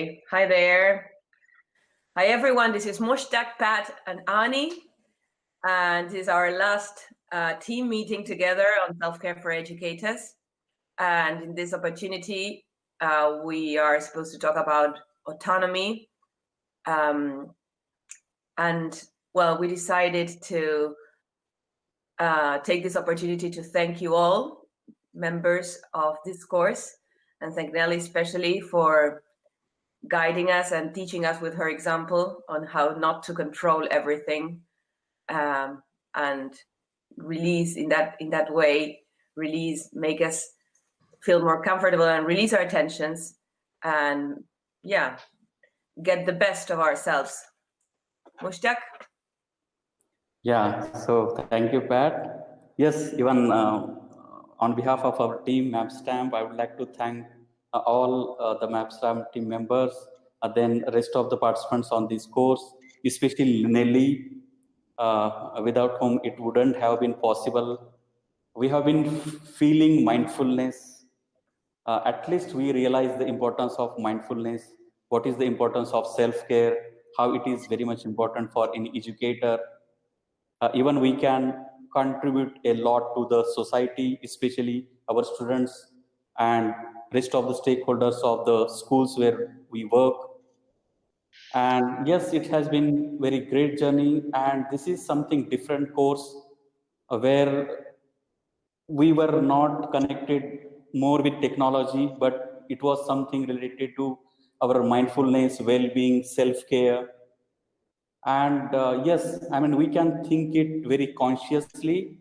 Hi there. Hi everyone, this is Mushtaq, Pat and Ani, and this is our last team meeting together on Self-Care for Educators. And in this opportunity, we are supposed to talk about autonomy. And well, we decided to take this opportunity to thank you all, members of this course, and thank Nelly especially for guiding us and teaching us with her example on how not to control everything, and release in that way, make us feel more comfortable and release our tensions and get the best of ourselves. Mushtaq? Yeah, so thank you, Pat. Yes, even on behalf of our team, MapStamp, I would like to thank all the MapStamp team members, then rest of the participants on this course, especially Nelly, without whom it wouldn't have been possible. We have been feeling mindfulness. At least we realize the importance of mindfulness, what is the importance of self-care, how it is very much important for any educator. Even we can contribute a lot to the society, especially our students and rest of the stakeholders of the schools where we work. And yes, it has been very great journey, and this is something different course where we were not connected more with technology, but it was something related to our mindfulness, well-being, self-care. And yes, I mean, we can think it very consciously.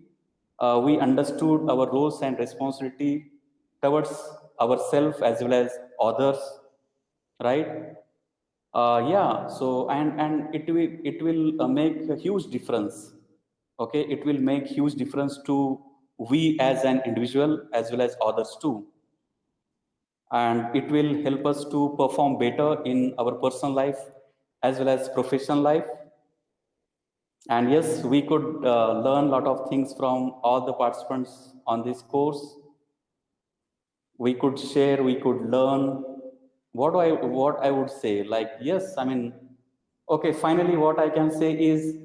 We understood our roles and responsibility towards ourselves as well as others, right? Yeah. So and it will make a huge difference. Okay, it will make huge difference to we as an individual as well as others too, and it will help us to perform better in our personal life as well as professional life. And yes, we could learn a lot of things from all the participants on this course. We could share, we could learn. What I would say, like, yes, I mean, okay, finally, what I can say is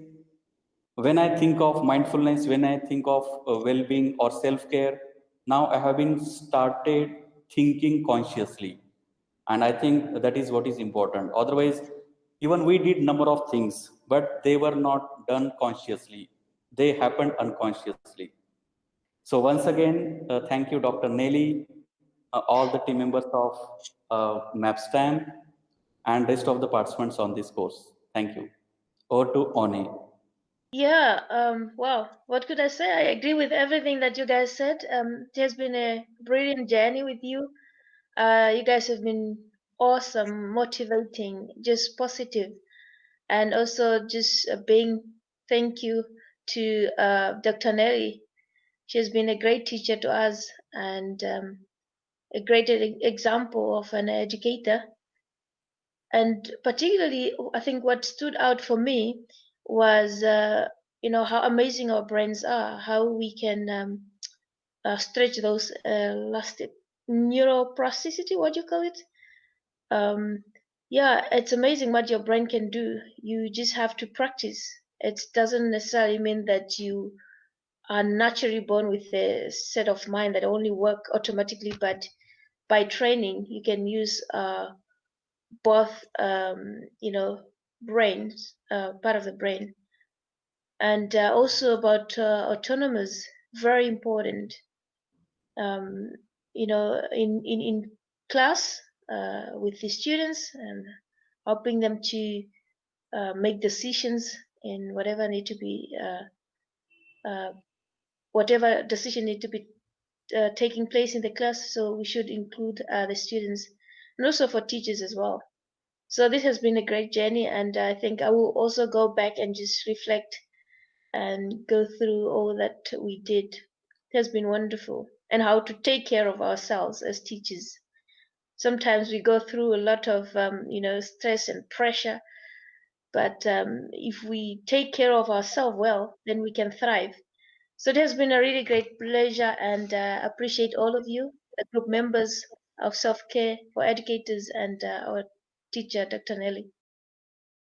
when I think of mindfulness, when I think of well-being or self-care, now I have been started thinking consciously. And I think that is what is important. Otherwise, even we did number of things, but they were not done consciously. They happened unconsciously. So once again, thank you, Dr. Nelly, all the team members of MapStamp, and rest of the participants on this course. Thank you. Over to Oni. Yeah, well, what could I say? I agree with everything that you guys said. It has been a brilliant journey with you. You guys have been awesome, motivating, just positive, and also just being thank you to Dr. Nelly. She has been a great teacher to us and a great example of an educator. And particularly, I think what stood out for me was, how amazing our brains are, how we can stretch those elastic neuroplasticity, what do you call it? Yeah, it's amazing what your brain can do. You just have to practice. It doesn't necessarily mean that you are naturally born with a set of mind that only work automatically, but by training, you can use both, brains, part of the brain, and also about autonomous, very important. Um, in class with the students and helping them to make decisions in whatever need to be whatever decision need to be taking place in the class. So we should include the students and also for teachers as well. So this has been a great journey, and I think I will also go back and just reflect and go through all that we did. It has been wonderful, and how to take care of ourselves as teachers. Sometimes we go through a lot of stress and pressure, but if we take care of ourselves well, then we can thrive. So it has been a really great pleasure, and appreciate all of you, the group members of Self Care for Educators, and our teacher, Dr. Nelly.